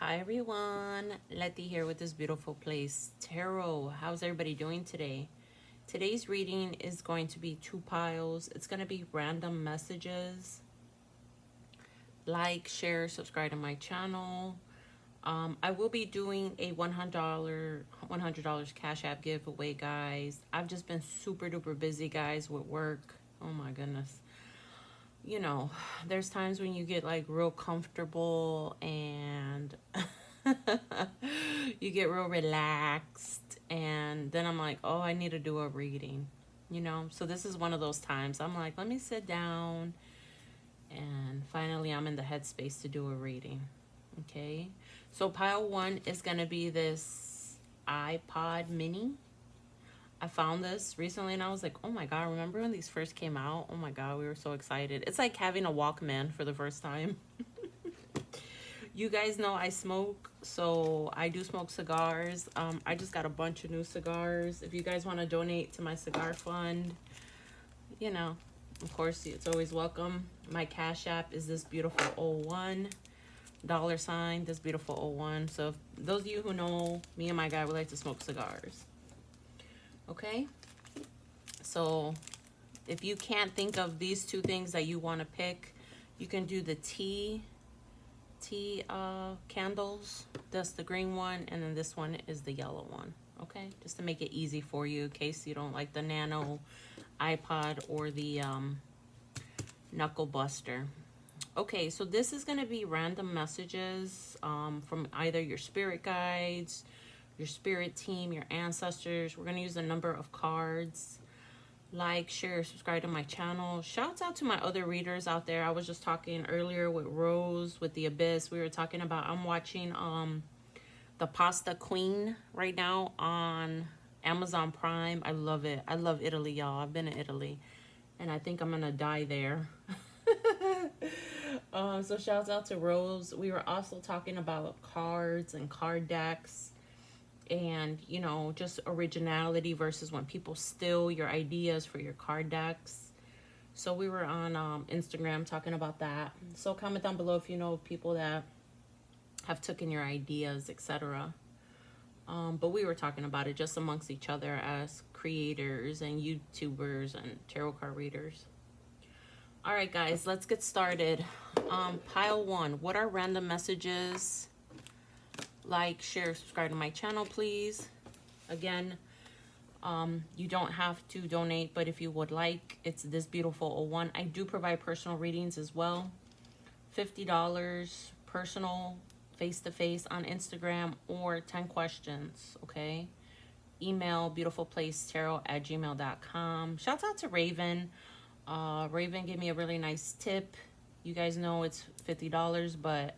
Hi everyone, Letty here with This Beautiful Place Tarot. How's everybody doing today? Today's reading is going to be two piles. It's going to be random messages. Like, share, subscribe to my channel. I will be doing a $100 Cash App giveaway, guys. I've just been super duper busy, guys, with work. Oh my goodness. You know, there's times when you get like real comfortable and you get real relaxed, and then I'm like, oh, I need to do a reading, you know. So this is one of those times I'm like, let me sit down, and finally I'm in the headspace to do a reading. Okay, so pile one is going to be this iPod mini. I found this recently and I was like, oh my god, remember when these first came out? Oh my god, we were so excited. It's like having a Walkman for the first time. You guys know I smoke, so I do smoke cigars. I just got a bunch of new cigars. If you guys want to donate to my cigar fund, you know, of course, it's always welcome. My Cash App is This Beautiful 01, $, This Beautiful 01. So if those of you who know me and my guy would like to smoke cigars. Okay, so if you can't think of these two things that you want to pick, you can do the tea candles. That's the green one, and then this one is the yellow one. Okay, just to make it easy for you in case you don't like the nano iPod or the knuckle buster. Okay, so this is going to be random messages from either your spirit guides, your spirit team, your ancestors. We're going to use a number of cards. Like, share, subscribe to my channel. Shouts out to my other readers out there. I was just talking earlier with Rose with the Abyss. We were talking about, I'm watching the Pasta Queen right now on Amazon Prime. I love it. I love Italy, y'all. I've been to Italy and I think I'm gonna die there. So shouts out to Rose. We were also talking about cards and card decks, and you know, just originality versus when people steal your ideas for your card decks. So we were on Instagram talking about that. So comment down below if you know people that have taken your ideas, etc. But we were talking about it just amongst each other as creators and YouTubers and tarot card readers. All right, guys, let's get started. Pile one, what are random messages? Like, share, subscribe to my channel, please. Again, you don't have to donate, but if you would like, it's This Beautiful 01. I do provide personal readings as well. $50 personal, face-to-face on Instagram, or 10 questions, okay? Email beautifulplacetarot@gmail.com. Shouts out to Raven. Raven gave me a really nice tip. You guys know it's $50, but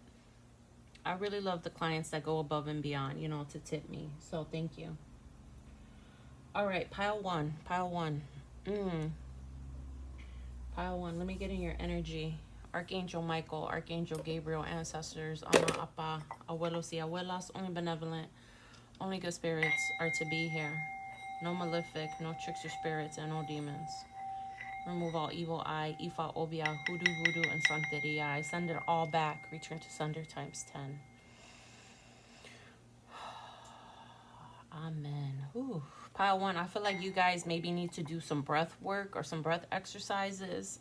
I really love the clients that go above and beyond, you know, to tip me. So thank you. All right, pile one. Pile one. Pile one. Let me get in your energy. Archangel Michael, Archangel Gabriel, ancestors, Ama, Appa, abuelos y abuelas, only benevolent, only good spirits are to be here. No malefic, no trickster spirits, and no demons. Remove all evil eye, Ifa, Obia, Hoodoo, Voodoo, and Santeria. I send it all back. Return to sender times 10. Amen. Ooh. Pile one, I feel like you guys maybe need to do some breath work or some breath exercises.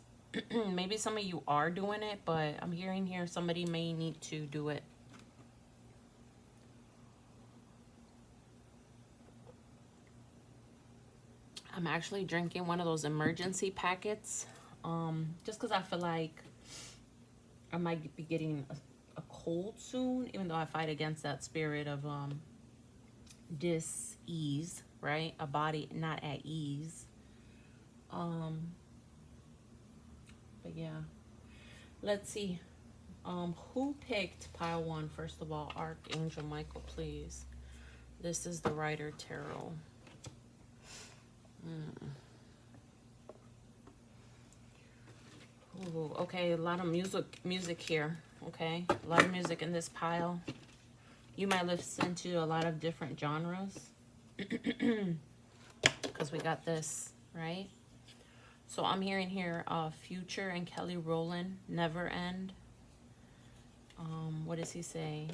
Maybe some of you are doing it, but I'm hearing here somebody may need to do it. I'm actually drinking one of those emergency packets, just because I feel like I might be getting a cold soon, even though I fight against that spirit of dis-ease, right? A body not at ease. But yeah, let's see. Who picked pile one? First of all, Archangel Michael, please. This is the Rider Tarot. Ooh, okay, a lot of music here. Okay, a lot of music in this pile. You might listen to a lot of different genres because we got this, right? So I'm hearing here Future and Kelly Rowland, Never End. What does he say?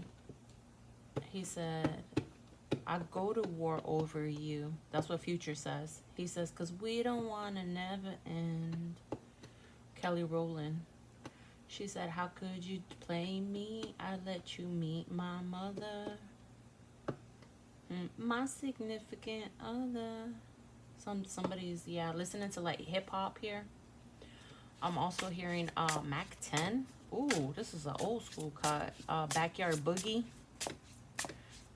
He said, I go to war over you. That's what Future says. He says, because we don't want to never end. Kelly Rowland. She said, how could you play me? I let you meet my mother. My significant other. Somebody's, yeah, listening to like hip hop here. I'm also hearing Mac 10. Ooh, this is an old school cut. Backyard Boogie.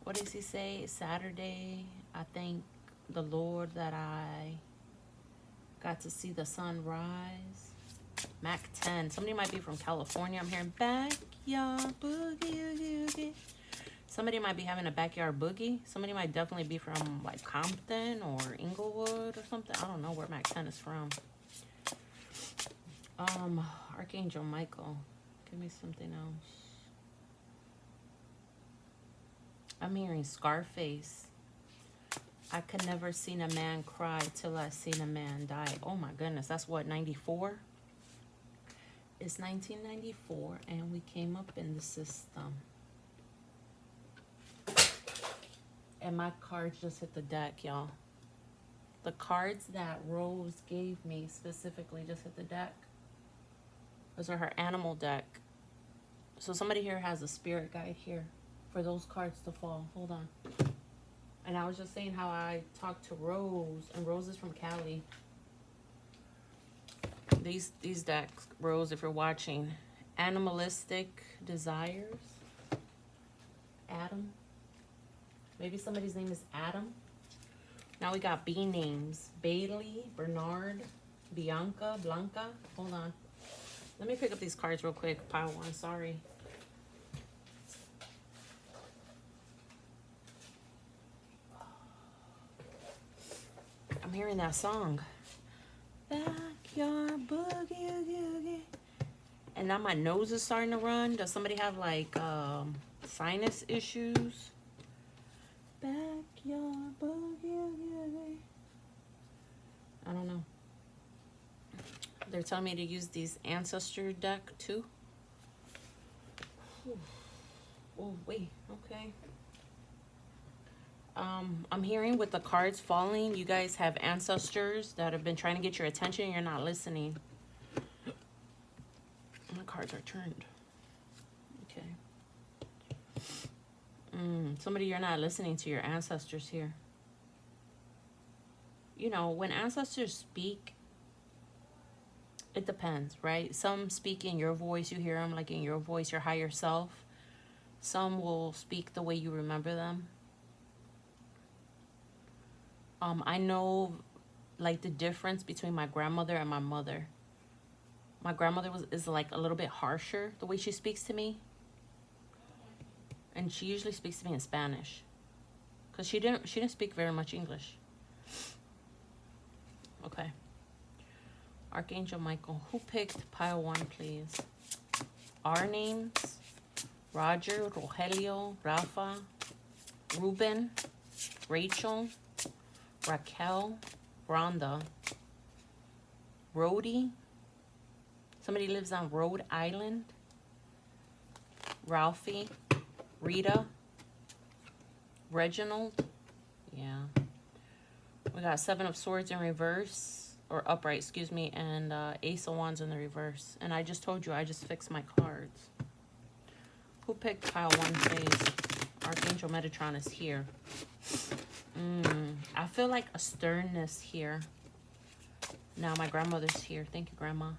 What does he say? Saturday, I thank the Lord that I got to see the sun rise. Mac 10. Somebody might be from California. I'm hearing Backyard Boogie. Somebody might be having a backyard boogie. Somebody might definitely be from like Compton or Inglewood or something. I don't know where Mac 10 is from. Archangel Michael. Give me something else. I'm hearing Scarface. I could never seen a man cry till I seen a man die. Oh my goodness, that's what, 94? It's 1994 and we came up in the system. And my cards just hit the deck, y'all. The cards that Rose gave me specifically just hit the deck. Those are her animal deck. So somebody here has a spirit guide here for those cards to fall. Hold on. And I was just saying how I talked to Rose, and Rose is from Cali. These decks, Rose, if you're watching, animalistic desires. Adam. Maybe somebody's name is Adam. Now we got B names. Bailey, Bernard, Bianca, Blanca. Hold on. Let me pick up these cards real quick. Pile one, sorry. I'm hearing that song. Backyard boogie. And now my nose is starting to run. Does somebody have like sinus issues? Backyard boogie. I don't know. They're telling me to use these ancestor deck too. Oh wait, okay. I'm hearing with the cards falling, you guys have ancestors that have been trying to get your attention and you're not listening. And the cards are turned. Okay. Somebody, you're not listening to your ancestors here. You know, when ancestors speak, it depends, right? Some speak in your voice, you hear them like in your voice, your higher self. Some will speak the way you remember them. I know like the difference between my grandmother and my mother. My grandmother is like a little bit harsher the way she speaks to me. And she usually speaks to me in Spanish. Because she didn't speak very much English. Okay. Archangel Michael. Who picked pile one, please? Our names. Roger, Rogelio, Rafa, Ruben, Rachel, Raquel, Rhonda, Rhodey. Somebody lives on Rhode Island. Ralphie, Rita, Reginald. Yeah. We got Seven of Swords in reverse, or upright, excuse me, and Ace of Wands in the reverse. And I just told you, I just fixed my cards. Who picked pile one, please? Archangel Metatron is here. I feel like a sternness here. Now my grandmother's here. Thank you, Grandma.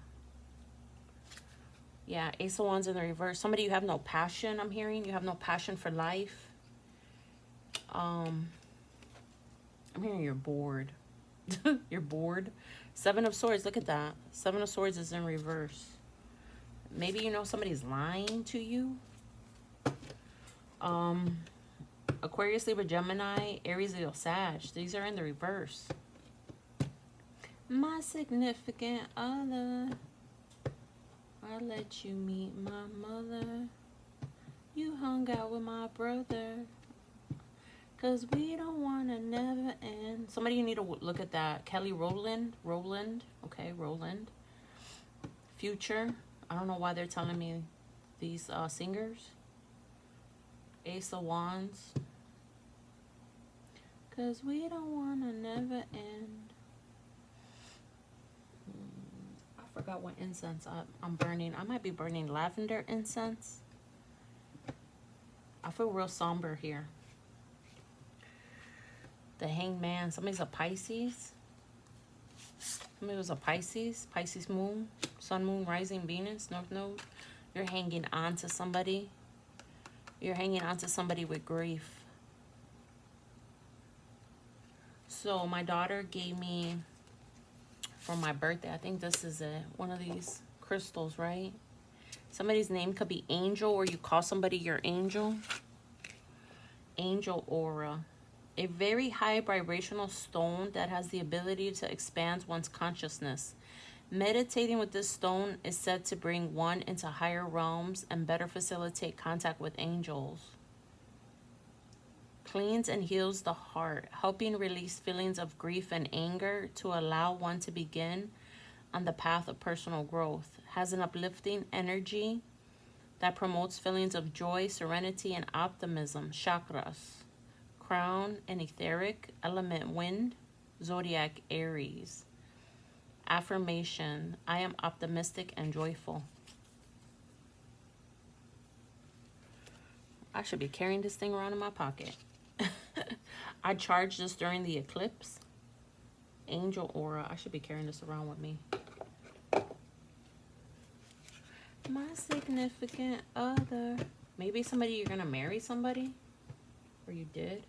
Yeah, Ace of Wands in the reverse. Somebody, you have no passion, I'm hearing. You have no passion for life. I'm hearing you're bored. You're bored. Seven of Swords, look at that. Seven of Swords is in reverse. Maybe you know somebody's lying to you. Aquarius, Libra, Gemini, Aries, Leo, Sag. These are in the reverse. My significant other. I let you meet my mother. You hung out with my brother. Cause we don't wanna never end. Somebody, you need to look at that. Kelly Rowland. Okay, Rowland. Future. I don't know why they're telling me these singers. Ace of Wands. Because we don't want to never end. I forgot what incense I'm burning. I might be burning lavender incense. I feel real somber here. The Hanged Man. Somebody's a Pisces. Somebody was a Pisces. Pisces moon. Sun, moon, rising, Venus, North Node. You're hanging on to somebody. You're hanging on to somebody with grief. So my daughter gave me for my birthday, I think this is it, one of these crystals, right? Somebody's name could be Angel, or you call somebody your angel. Angel Aura. A very high vibrational stone that has the ability to expand one's consciousness. Meditating with this stone is said to bring one into higher realms and better facilitate contact with angels. Cleans and heals the heart, helping release feelings of grief and anger to allow one to begin on the path of personal growth. Has an uplifting energy that promotes feelings of joy, serenity, and optimism. Chakras. Crown and etheric, element wind, zodiac Aries. Affirmation, I am optimistic and joyful. I should be carrying this thing around in my pocket. I charged this during the eclipse. Angel Aura, I should be carrying this around with me. My significant other. Maybe somebody you're going to marry somebody. Or you did.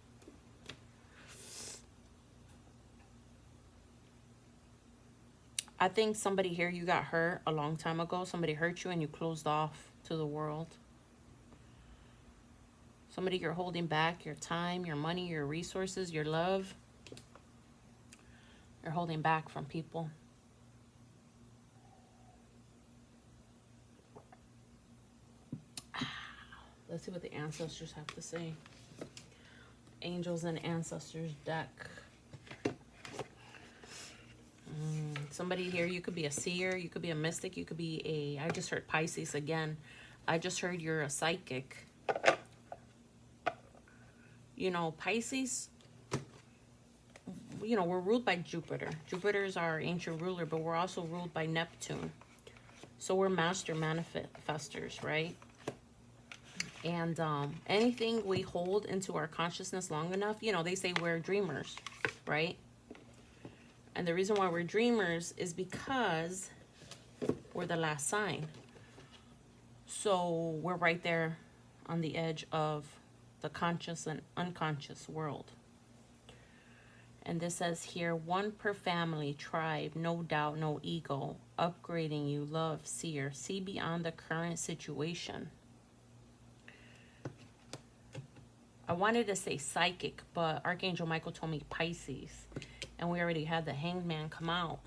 I think somebody here, you got hurt a long time ago. Somebody hurt you and you closed off to the world. Somebody you're holding back your time, your money, your resources, your love. You're holding back from people. Let's see what the ancestors have to say. Angels and Ancestors deck. Somebody here, you could be a seer, you could be a mystic, you could be a, I just heard Pisces again. I just heard you're a psychic. You know, Pisces, you know, we're ruled by Jupiter. Jupiter is our ancient ruler, but we're also ruled by Neptune. So we're master manifestors, right? And anything we hold into our consciousness long enough, you know, they say we're dreamers, right? And the reason why we're dreamers is because we're the last sign. So we're right there on the edge of the conscious and unconscious world. And this says here, one per family, tribe, no doubt, no ego, upgrading you, love, seer, see beyond the current situation. I wanted to say psychic, but Archangel Michael told me Pisces. And we already had the Hanged Man come out.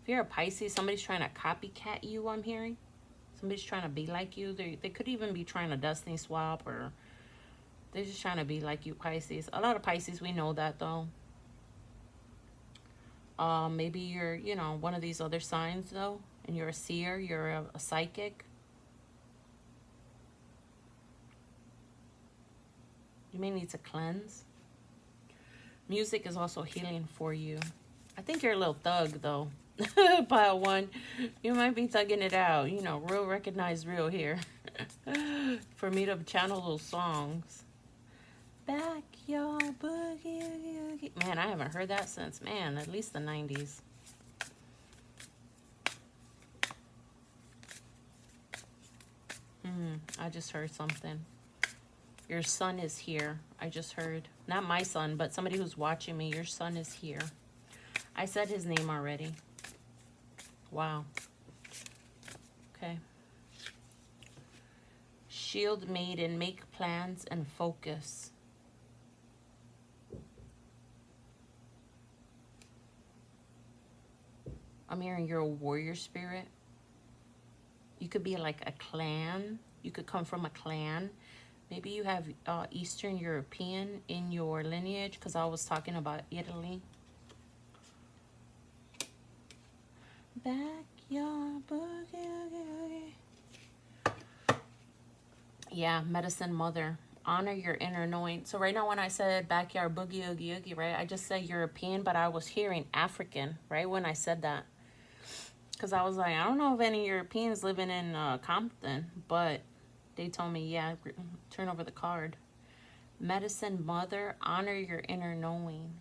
If you're a Pisces, somebody's trying to copycat you, I'm hearing. Somebody's trying to be like you. They could even be trying to destiny swap, or they're just trying to be like you, Pisces. A lot of Pisces, we know that, though. Maybe you're, you know, one of these other signs, though. And you're a seer, you're a psychic. You may need to cleanse. Music is also healing for you. I think you're a little thug, though. Pile one. You might be thugging it out. You know, real recognize real here. For me to channel those songs. Backyard boogie. Man, I haven't heard that since, man, at least the 90s. I just heard something. Your son is here. I just heard. Not my son, but somebody who's watching me. Your son is here. I said his name already. Wow. Okay. Shield Maiden, make plans and focus. I'm hearing you're a warrior spirit. You could be like a clan. You could come from a clan. Maybe you have Eastern European in your lineage, because I was talking about Italy. your boogie. Yeah, medicine mother. Honor your inner knowing. So right now when I said backyard boogie, oogie, oogie, right? I just said European, but I was hearing African, right? When I said that. Because I was like, I don't know of any Europeans living in Compton, but they told me, yeah, turn over the card. Medicine mother, honor your inner knowing.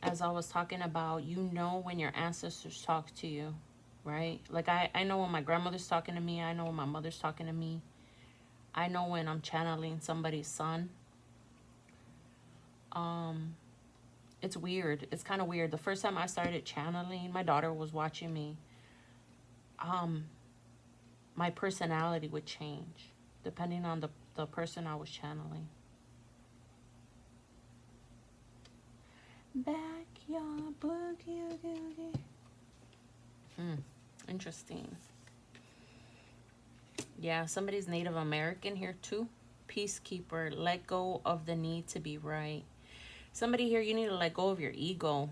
As I was talking about, you know when your ancestors talk to you, right? Like I know when my grandmother's talking to me. I know when my mother's talking to me. I know when I'm channeling somebody's son. It's weird. It's kind of weird. The first time I started channeling, my daughter was watching me. My personality would change depending on the person I was channeling. Backyard boogie woogie. Interesting. Yeah, somebody's Native American here too. Peacekeeper, let go of the need to be right. Somebody here, you need to let go of your ego.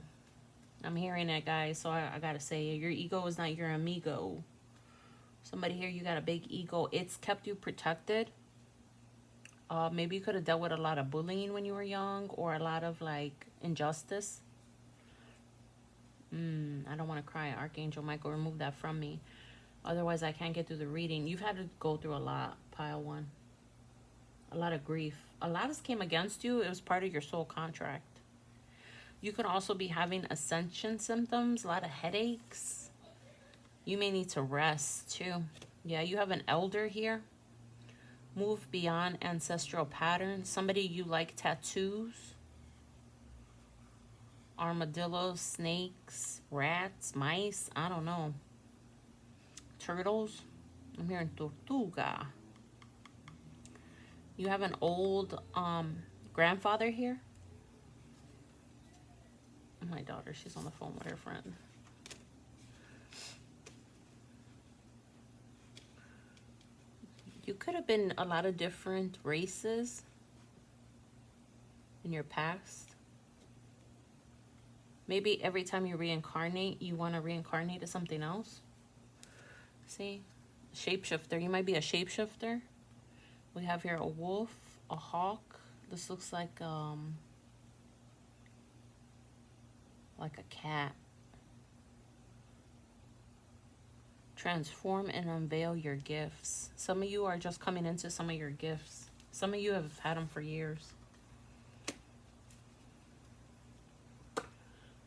I'm hearing that, guys, so I gotta say, your ego is not your amigo. Somebody here, you got a big ego. It's kept you protected. Maybe you could have dealt with a lot of bullying when you were young, or a lot of, like, injustice. I don't want to cry. Archangel Michael, remove that from me. Otherwise, I can't get through the reading. You've had to go through a lot, pile one. A lot of grief. A lot has came against you. It was part of your soul contract. You could also be having ascension symptoms, a lot of headaches. You may need to rest too. Yeah, you have an elder here. Move beyond ancestral patterns. Somebody you like tattoos. Armadillos, snakes, rats, mice. I don't know. Turtles. I'm hearing tortuga. You have an old grandfather here. My daughter, she's on the phone with her friend. You could have been a lot of different races in your past. Maybe every time you reincarnate, you want to reincarnate as something else. See? Shapeshifter. You might be a shapeshifter. We have here a wolf, a hawk. This looks like a cat. Transform and unveil your gifts. Some of you are just coming into some of your gifts. Some of you have had them for years.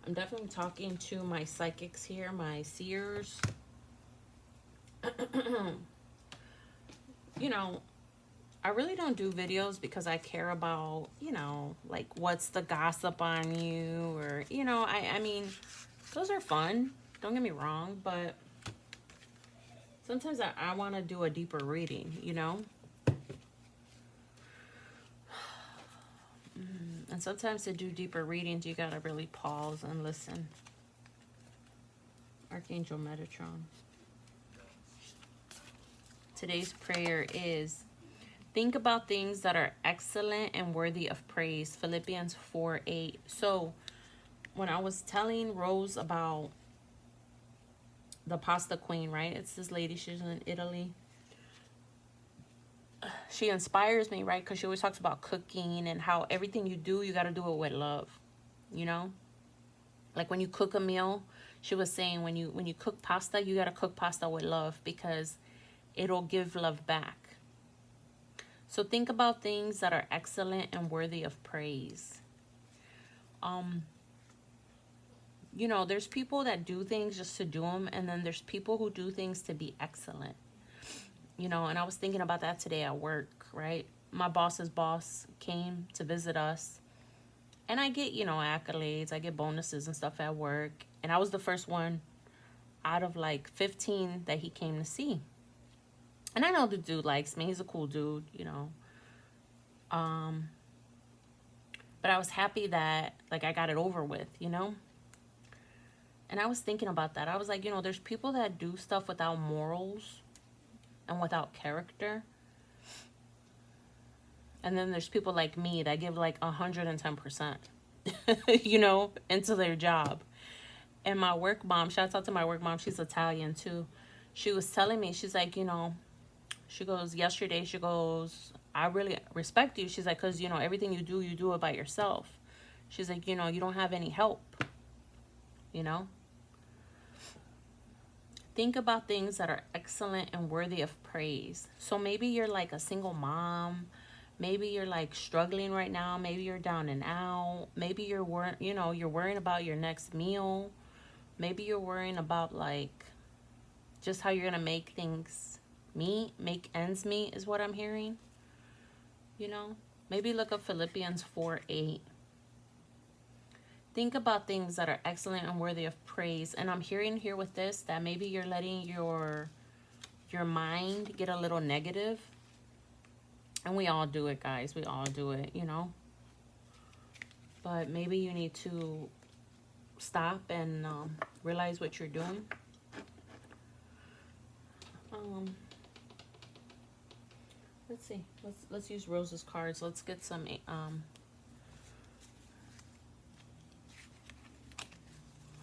I'm definitely talking to my psychics here, my seers. You know, I really don't do videos because I care about, you know, like what's the gossip on you, or, you know, I mean, those are fun. Don't get me wrong, but sometimes I want to do a deeper reading, you know? And sometimes to do deeper readings, you got to really pause and listen. Archangel Metatron. Today's prayer is, think about things that are excellent and worthy of praise. Philippians 4:8. So when I was telling Rose about the pasta queen, right? It's this lady, she's in Italy. She inspires me, right? Because she always talks about cooking and how everything you do, you got to do it with love, you know? Like when you cook a meal, she was saying when you cook pasta, you got to cook pasta with love because it'll give love back. So think about things that are excellent and worthy of praise. You know, there's people that do things just to do them, and then there's people who do things to be excellent. You know, and I was thinking about that today at work, right? My boss's boss came to visit us, and I get, you know, accolades, I get bonuses and stuff at work, and I was the first one out of like 15 that he came to see. And I know the dude likes me, he's a cool dude, you know. But I was happy that, like, I got it over with, you know? And I was thinking about that. I was like, you know, there's people that do stuff without morals and without character. And then there's people like me that give like 110%, you know, into their job. And my work mom, shouts out to my work mom, she's Italian too. She was telling me, she's like, you know, she goes, yesterday, she goes, I really respect you. She's like, because, you know, everything you do it by yourself. She's like, you know, you don't have any help, you know. Think about things that are excellent and worthy of praise. So maybe you're like a single mom. Maybe you're like struggling right now. Maybe you're down and out. Maybe you're you're worrying about your next meal. Maybe you're worrying about like just how you're gonna make things make ends meet is what I'm hearing. You know, maybe look up Philippians 4:8. Think about things that are excellent and worthy of praise. And I'm hearing here with this that maybe you're letting your mind get a little negative. And we all do it, guys. We all do it, you know. But maybe you need to stop and realize what you're doing. Let's see. Let's use Rose's cards. Let's get some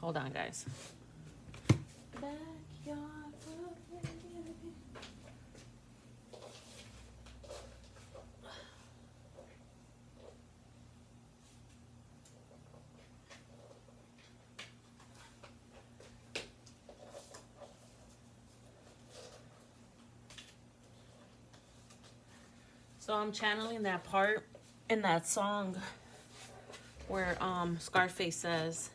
hold on, guys. Backyard. So I'm channeling that part in that song where Scarface says,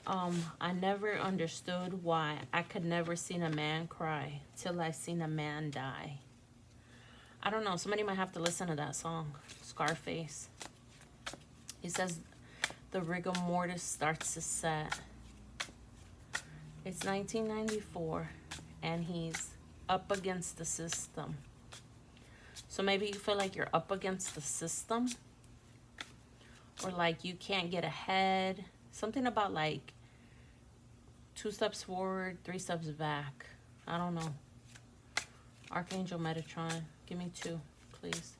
I never understood why I could never seen a man cry till I seen a man die. I don't know. Somebody might have to listen to that song, Scarface. He says the rigor mortis starts to set. It's 1994 and he's up against the system. So maybe you feel like you're up against the system, or like you can't get ahead. Something about like 2 steps forward, 3 steps back. I don't know. Archangel Metatron, give me 2, please.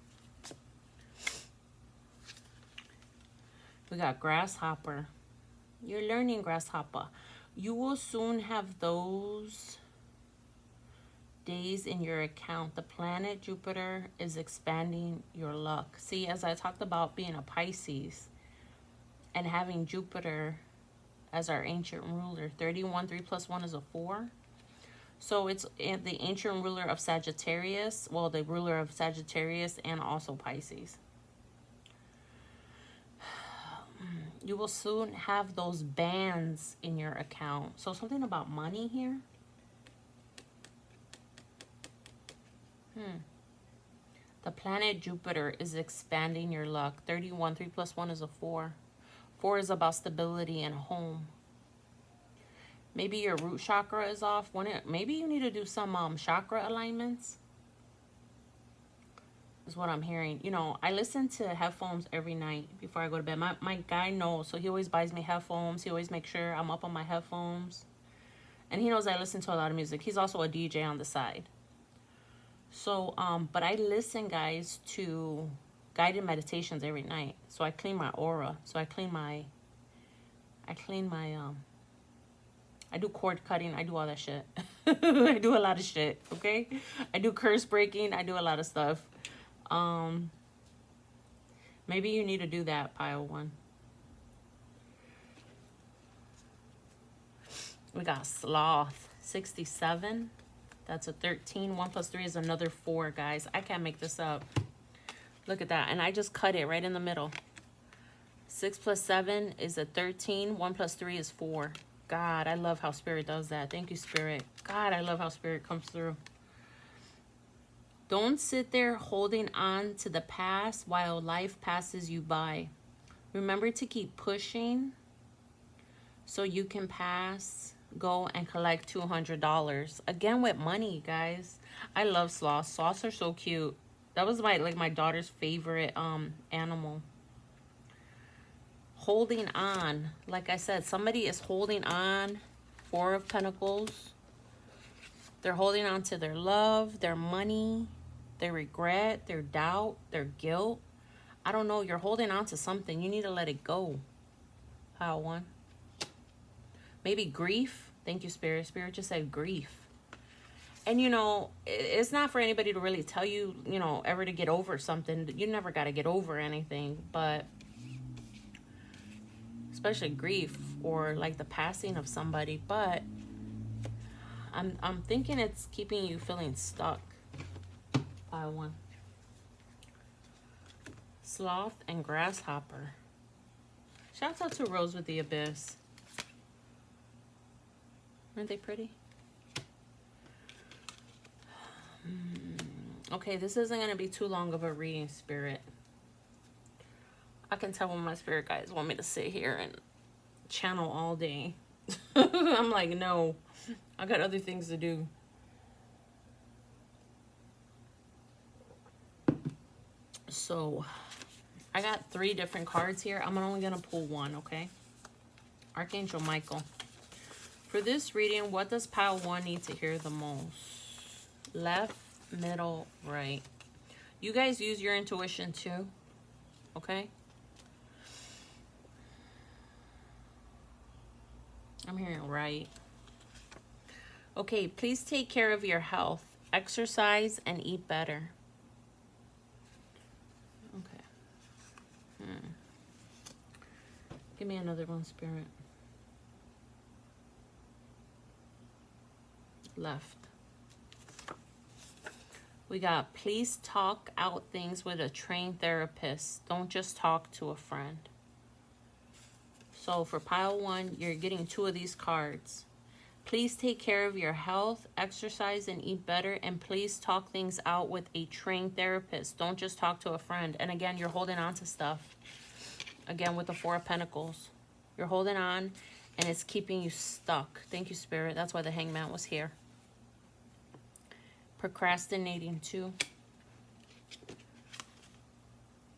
We got Grasshopper. You're learning, Grasshopper. You will soon have those days in your account. The planet Jupiter is expanding your luck. See, as I talked about being a Pisces and having Jupiter as our ancient ruler, 31, 3 plus 1 is a 4. So it's the ancient ruler of Sagittarius, well, the ruler of Sagittarius and also Pisces. You will soon have those bands in your account. So something about money here. The planet Jupiter is expanding your luck. 31, 3 plus 1 is a 4. 4 is about stability and home. Maybe your root chakra is off. Maybe you need to do some chakra alignments. Is what I'm hearing. You know, I listen to headphones every night before I go to bed. My guy knows, so he always buys me headphones. He always makes sure I'm up on my headphones. And he knows I listen to a lot of music. He's also a DJ on the side. So, but I listen, guys, to guided meditations every night. So I clean my aura. So I do cord cutting. I do all that shit. I do a lot of shit, okay? I do curse breaking. I do a lot of stuff. Maybe you need to do that, pile 1. We got Sloth, 67. That's a 13. 1 plus 3 is another 4, guys. I can't make this up. Look at that. And I just cut it right in the middle. 6 plus 7 is a 13. 1 plus 3 is 4. God, I love how Spirit does that. Thank you, Spirit. God, I love how Spirit comes through. Don't sit there holding on to the past while life passes you by. Remember to keep pushing so you can go and collect $200. Again, with money, guys. I love sloths. Sloths are so cute. That was my daughter's favorite animal. Holding on. Like I said, somebody is holding on. 4 of Pentacles. They're holding on to their love, their money, their regret, their doubt, their guilt. I don't know. You're holding on to something. You need to let it go. Pile 1. Maybe grief. Thank you, Spirit. Spirit just said grief. And, you know, it's not for anybody to really tell you, you know, ever to get over something. You never got to get over anything. But especially grief or like the passing of somebody. But I'm thinking it's keeping you feeling stuck. Pile 1. Sloth and grasshopper. Shouts out to Rose with the Abyss. Aren't they pretty? Okay, this isn't going to be too long of a reading, Spirit. I can tell when my spirit guides want me to sit here and channel all day. I'm like, no, I got other things to do. So, I got 3 different cards here. I'm only going to pull one, okay? Archangel Michael. For this reading, what does pile 1 need to hear the most? Left, middle, right. You guys use your intuition too, okay? I'm hearing right. Okay, please take care of your health. Exercise and eat better. Okay. Give me another one, Spirit. Left. We got, please talk out things with a trained therapist. Don't just talk to a friend. So for pile 1, you're getting 2 of these cards. Please take care of your health, exercise, and eat better. And please talk things out with a trained therapist. Don't just talk to a friend. And again, you're holding on to stuff. Again, with the 4 of Pentacles. You're holding on, and it's keeping you stuck. Thank you, Spirit. That's why the Hangman was here. Procrastinating too.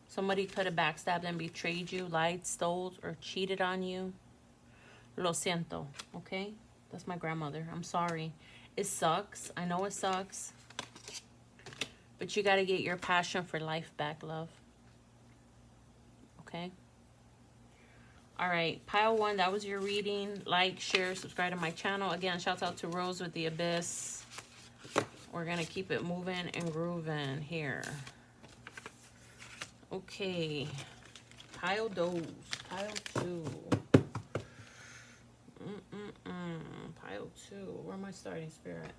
Somebody could have backstabbed and betrayed you, lied, stole, or cheated on you. Lo siento, okay? That's my grandmother. I'm sorry. It sucks. I know it sucks. But you got to get your passion for life back, love. Okay? All right. Pile 1, that was your reading. Like, share, subscribe to my channel. Again, shouts out to Rose with the Abyss. We're going to keep it moving and grooving here. Okay. Pile 2. Pile 2. Pile 2. Where am I starting, Spirit?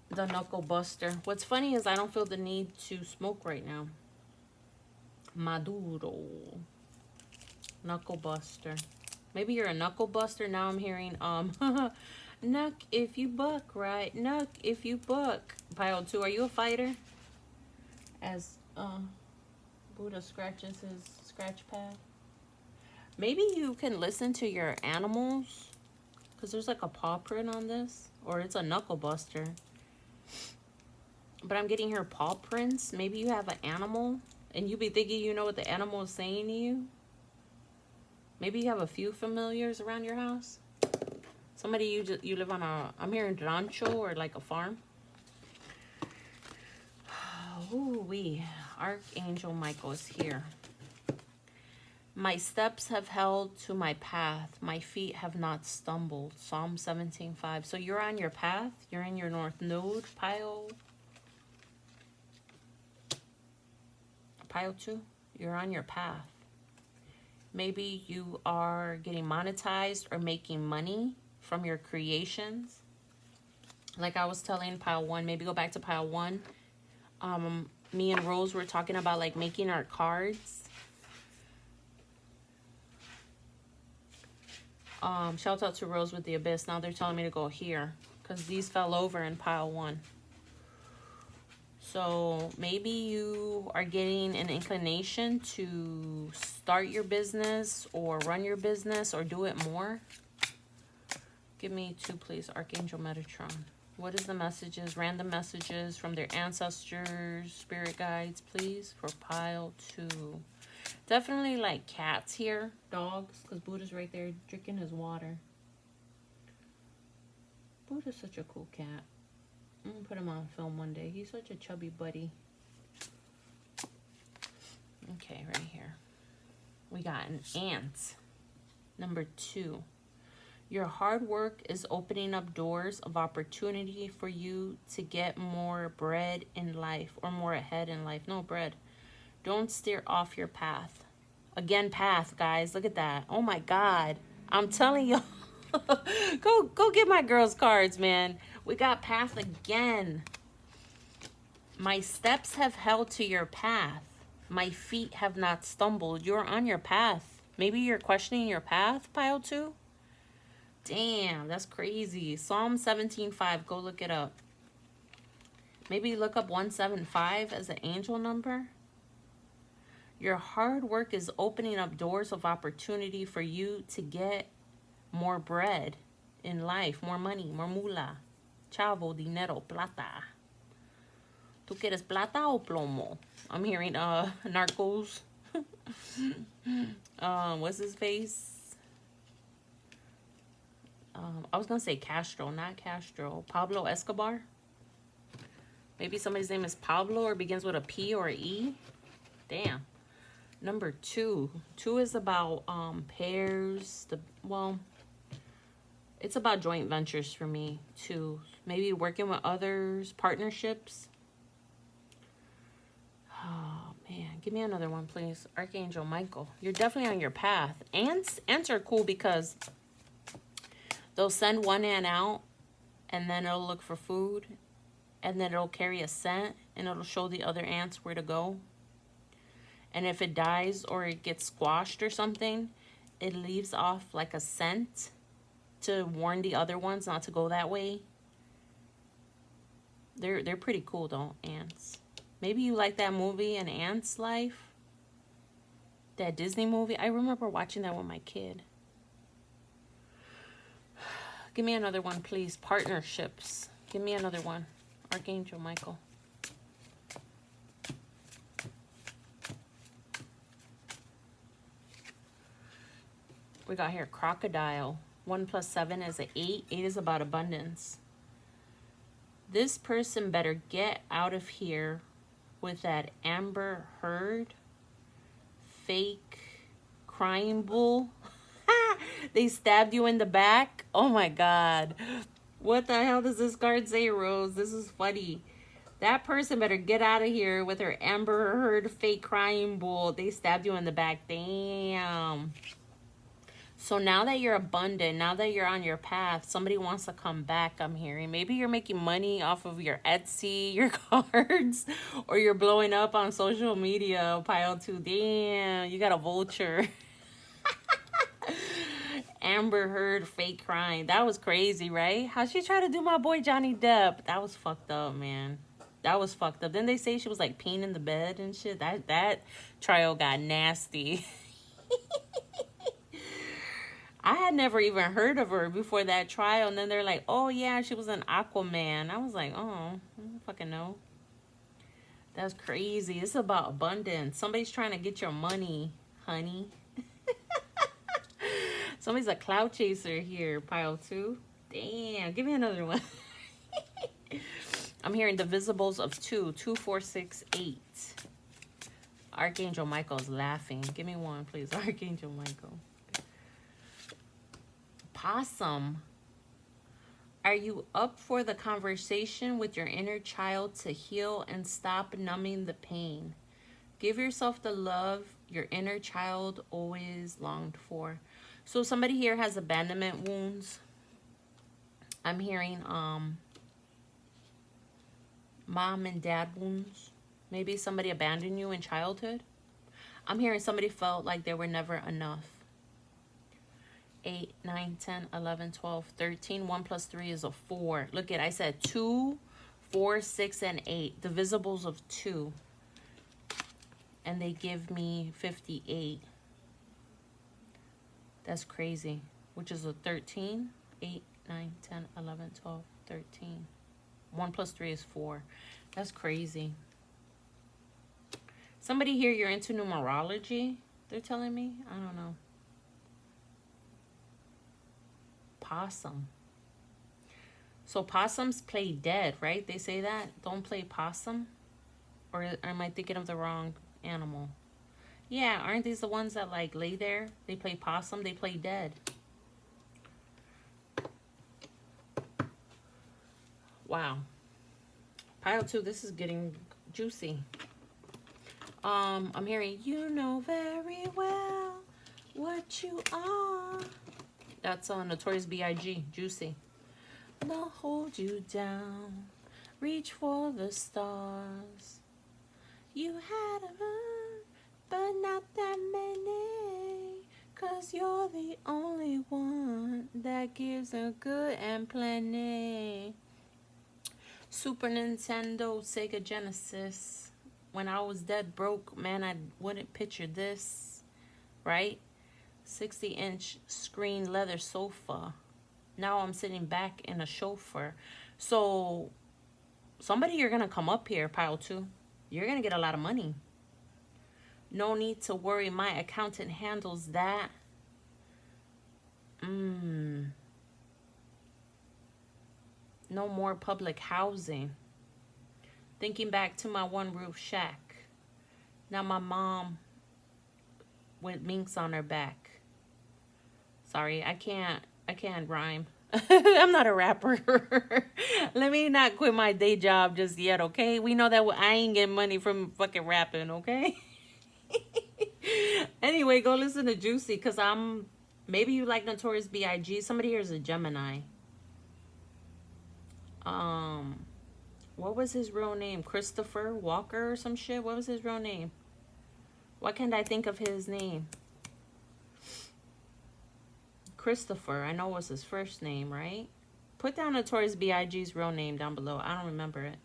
The Knuckle Buster. What's funny is I don't feel the need to smoke right now. Maduro. Knuckle Buster. Maybe you're a knuckle buster. Now I'm hearing, knuck if you buck, right? Knuck if you buck. Pile 2, are you a fighter? As, Buddha scratches his scratch pad. Maybe you can listen to your animals. Because there's like a paw print on this. Or it's a knuckle buster. But I'm getting here paw prints. Maybe you have an animal. And you be thinking you know what the animal is saying to you. Maybe you have a few familiars around your house. Somebody you live on a, I'm hearing rancho or like a farm. Ooh-wee. Archangel Michael is here. My steps have held to my path. My feet have not stumbled. Psalm 17:5. So you're on your path. You're in your north node. Pile 2. You're on your path. Maybe you are getting monetized or making money from your creations. Like I was telling pile 1, maybe go back to pile 1. Me and Rose were talking about like making our cards. Shout out to Rose with the Abyss. Now they're telling me to go here because these fell over in pile 1. So maybe you are getting an inclination to start your business or run your business or do it more. Give me 2, please. Archangel Metatron. What is the messages, random messages from their ancestors, spirit guides, please, for pile 2? Definitely like cats here, dogs, because Buddha's right there drinking his water. Buddha's such a cool cat. I'm going to put him on film one day. He's such a chubby buddy. Okay, right here. We got an ant. Number 2. Your hard work is opening up doors of opportunity for you to get more bread in life, or more ahead in life. No, bread. Don't steer off your path. Again, path, guys. Look at that. Oh my God. I'm telling you. Go get my girls' cards, man. We got path again. My steps have held to your path. My feet have not stumbled. You're on your path. Maybe you're questioning your path, pile 2. Damn, that's crazy. Psalm 17:5. Go look it up. Maybe look up 175 as an angel number. Your hard work is opening up doors of opportunity for you to get more bread in life, more money, more moolah. Chavo, dinero, plata. ¿Tú quieres plata o plomo? I'm hearing Narcos. What's his face? I was gonna say Castro, not Castro. Pablo Escobar. Maybe somebody's name is Pablo or begins with a P or an E. Damn. Number 2. 2 is about pairs. It's about joint ventures for me too. Maybe working with others, partnerships. Oh man, give me another one, please. Archangel Michael. You're definitely on your path. Ants are cool because they'll send one ant out and then it'll look for food, and then it'll carry a scent and it'll show the other ants where to go. And if it dies or it gets squashed or something, it leaves off like a scent to warn the other ones not to go that way. They're pretty cool though, ants. Maybe you like that movie, An Ant's Life. That Disney movie. I remember watching that with my kid. Give me another one, please. Partnerships. Give me another one. Archangel Michael. We got here crocodile. 1 + 7 is an 8. 8 is about abundance. This person better get out of here with that Amber Heard fake crying bull. They stabbed you in the back. Oh my God. What the hell does this card say, Rose? This is funny. That person better get out of here with her Amber Heard fake crying bull. They stabbed you in the back. Damn. So now that you're abundant, now that you're on your path, somebody wants to come back, I'm hearing. Maybe you're making money off of your Etsy, your cards, or you're blowing up on social media, pile 2. Damn, you got a vulture. Amber Heard fake crying. That was crazy, right? How'd she try to do my boy Johnny Depp? That was fucked up, man. That was fucked up. Didn't they say she was like peeing in the bed and shit? That trial got nasty. I had never even heard of her before that trial. And then they're like, oh, yeah, she was an Aquaman. I was like, oh, I don't fucking know. That's crazy. It's about abundance. Somebody's trying to get your money, honey. Somebody's a cloud chaser here, pile 2. Damn, give me another one. I'm hearing divisibles of 2. 2, 4, 6, 8. Archangel Michael's laughing. Give me one, please. Archangel Michael. Possum. Are you up for the conversation with your inner child to heal and stop numbing the pain? Give yourself the love your inner child always longed for. So somebody here has abandonment wounds. I'm hearing mom and dad wounds. Maybe somebody abandoned you in childhood. I'm hearing somebody felt like they were never enough. 8, 9, 10, 11, 12, 13. 1 + 3 is a 4. Look at, I said 2, 4, 6, and 8. Divisibles of 2. And they give me 58. That's crazy. Which is a 13. 8, 9, 10, 11, 12, 13. 1 + 3 is 4. That's crazy. Somebody here, you're into numerology, they're telling me. I don't know. Possum. So possums play dead, right? They say that. Don't play possum. Or am I thinking of the wrong animal? Yeah, aren't these the ones that like lay there? They play possum, they play dead. Wow. Pile 2, this is getting juicy. I'm hearing, you know very well what you are. That's on Notorious B.I.G. Juicy. They'll hold you down. Reach for the stars. You had a run, but not that many. 'Cause you're the only one that gives a good and plenty. Super Nintendo, Sega Genesis. When I was dead broke, man, I wouldn't picture this, right? 60-inch screen leather sofa. Now I'm sitting back in a chauffeur. So somebody, you're going to come up here, pile 2. You're going to get a lot of money. No need to worry. My accountant handles that. No more public housing. Thinking back to my one roof shack. Now my mom with minks on her back. Sorry, I can't rhyme. I'm not a rapper. Let me not quit my day job just yet, okay? We know that I ain't getting money from fucking rapping, okay? Anyway, go listen to Juicy, because maybe you like Notorious B.I.G. Somebody here is a Gemini. What was his real name? Christopher Walker or some shit? What was his real name? Why can't I think of his name? Christopher, I know was his first name, right? Put down Notorious B.I.G.'s real name down below. I don't remember it.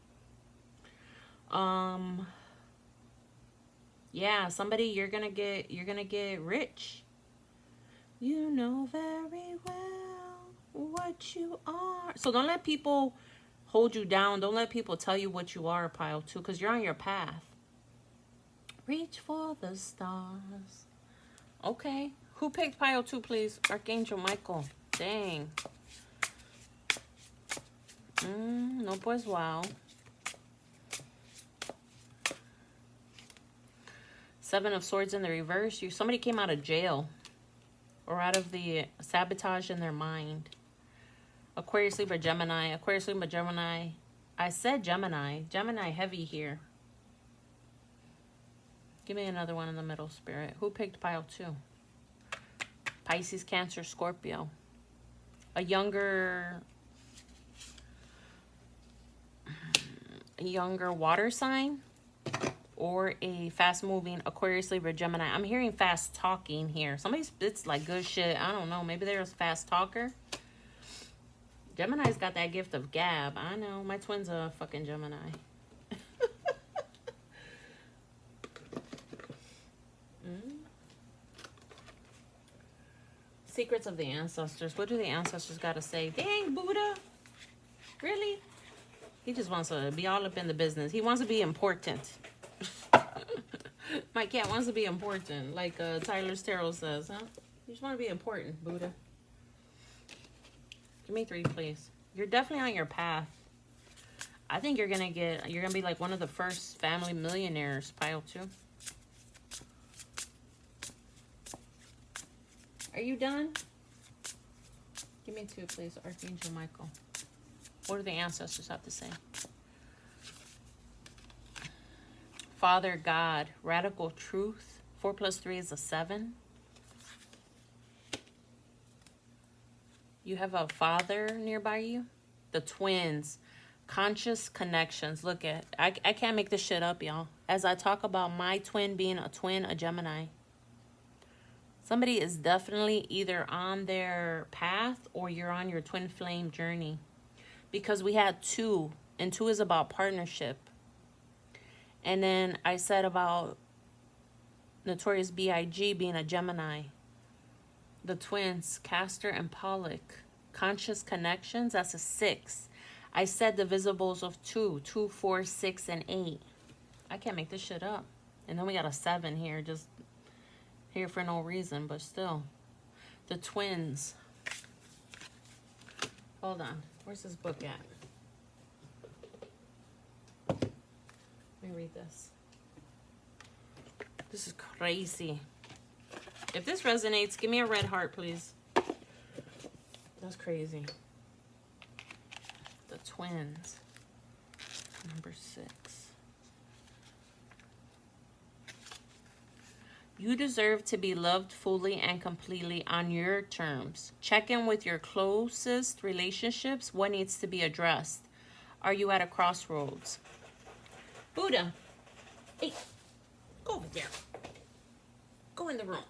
Yeah, somebody, you're gonna get rich. You know very well what you are. So don't let people hold you down. Don't let people tell you what you are, pile 2, because you're on your path. Reach for the stars. Okay. Who picked pile 2, please? Archangel Michael. Dang. No pues wow. 7 of Swords in the reverse. Somebody came out of jail. Or out of the sabotage in their mind. Aquarius, Libra, Gemini. Aquarius, Libra, Gemini. I said Gemini. Gemini heavy here. Give me another one in the middle, Spirit. Who picked pile 2? Pisces, Cancer, Scorpio. A younger water sign. Or a fast-moving Aquarius, Libra, Gemini. I'm hearing fast talking here. Somebody spits like good shit. I don't know. Maybe they're a fast talker. Gemini's got that gift of gab. I know. My twin's a fucking Gemini. Secrets of the ancestors. What do the ancestors got to say? Dang, Buddha. Really? He just wants to be all up in the business. He wants to be important. My cat wants to be important, like Tyler's Tarot says, huh? You just want to be important, Buddha. Give me 3, please. You're definitely on your path. I think you're gonna be like one of the first family millionaires, pile 2. Are you done? Give me 2, please, Archangel Michael. What do the ancestors have to say? Father God, radical truth. 4 plus 3 is a 7. You have a father nearby you. The twins. Conscious connections. Look at, I can't make this shit up, y'all. As I talk about my twin being a twin, a Gemini. Somebody is definitely either on their path or you're on your twin flame journey. Because we had 2, and 2 is about partnership. And then I said about Notorious B.I.G. being a Gemini. The twins, Castor and Pollock. Conscious connections, that's a 6. I said divisibles of 2. 2, 4, 6, and 8. I can't make this shit up. And then we got a 7 here, just here for no reason, but still. The twins. Hold on. Where's this book at? Let me read this. This is crazy. If this resonates, give me a red heart, please. That's crazy. The twins. Number 6. You deserve to be loved fully and completely on your terms. Check in with your closest relationships. What needs to be addressed? Are you at a crossroads? Buddha. Hey, go over there. Go in the room.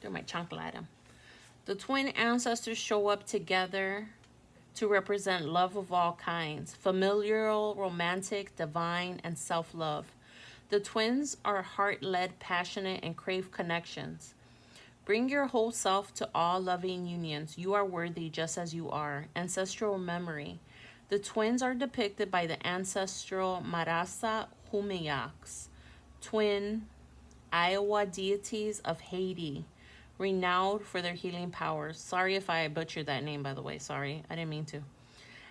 They're my chocolate. The twin ancestors show up together to represent love of all kinds, familial, romantic, divine, and self-love. The twins are heart-led, passionate, and crave connections. Bring your whole self to all loving unions. You are worthy just as you are. Ancestral memory. The twins are depicted by the ancestral Marasa Humeyaks, twin Iowa deities of Haiti, renowned for their healing powers. Sorry if I butchered that name, by the way. Sorry, I didn't mean to.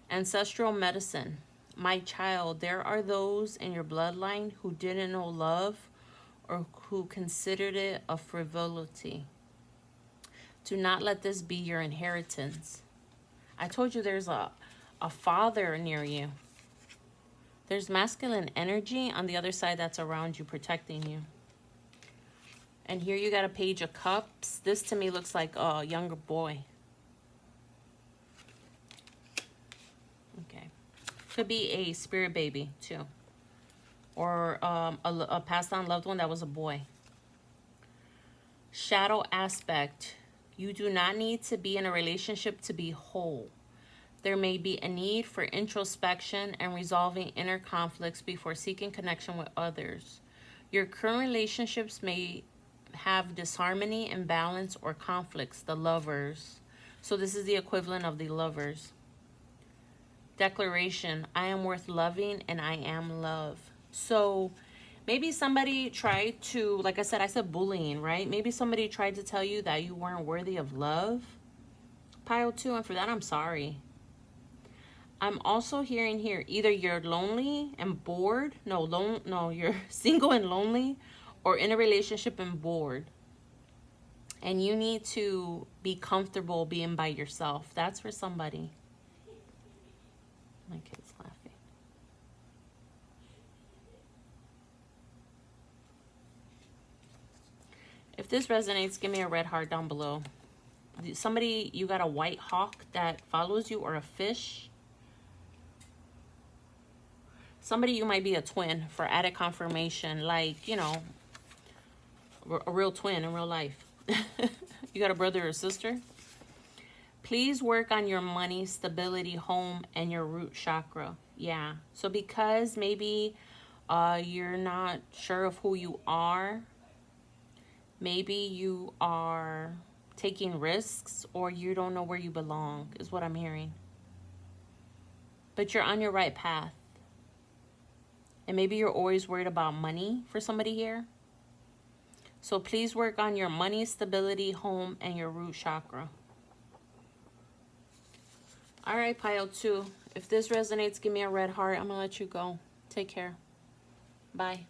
Ancestral medicine. My child, there are those in your bloodline who didn't know love or who considered it a frivolity. Do not let this be your inheritance. I told you there's a father near you. There's masculine energy on the other side that's around you, protecting you. And here you got a Page of Cups. This to me looks like a younger boy. Okay. Could be a spirit baby too. Or a passed on loved one that was a boy. Shadow aspect. You do not need to be in a relationship to be whole. There may be a need for introspection and resolving inner conflicts before seeking connection with others. Your current relationships may have disharmony, imbalance, or conflicts. The Lovers. So this is the equivalent of the Lovers. Declaration. I am worth loving and I am love. So maybe somebody tried to, like I said bullying, right? Maybe somebody tried to tell you that you weren't worthy of love. Pile 2, and for that I'm sorry. I'm also hearing here, either you're lonely and bored. No, you're single and lonely, or in a relationship and bored. And you need to be comfortable being by yourself. That's for somebody. My kid's laughing. If this resonates, give me a red heart down below. Somebody, you got a white hawk that follows you, or a fish. Somebody, you might be a twin for added confirmation, like, you know, a real twin in real life. You got a brother or sister. Please work on your money, stability, home, and your root chakra. Yeah. So because maybe you're not sure of who you are, maybe you are taking risks, or you don't know where you belong, is what I'm hearing. But you're on your right path. And maybe you're always worried about money for somebody here. So please work on your money, stability, home, and your root chakra. All right, pile 2. If this resonates, give me a red heart. I'm going to let you go. Take care. Bye.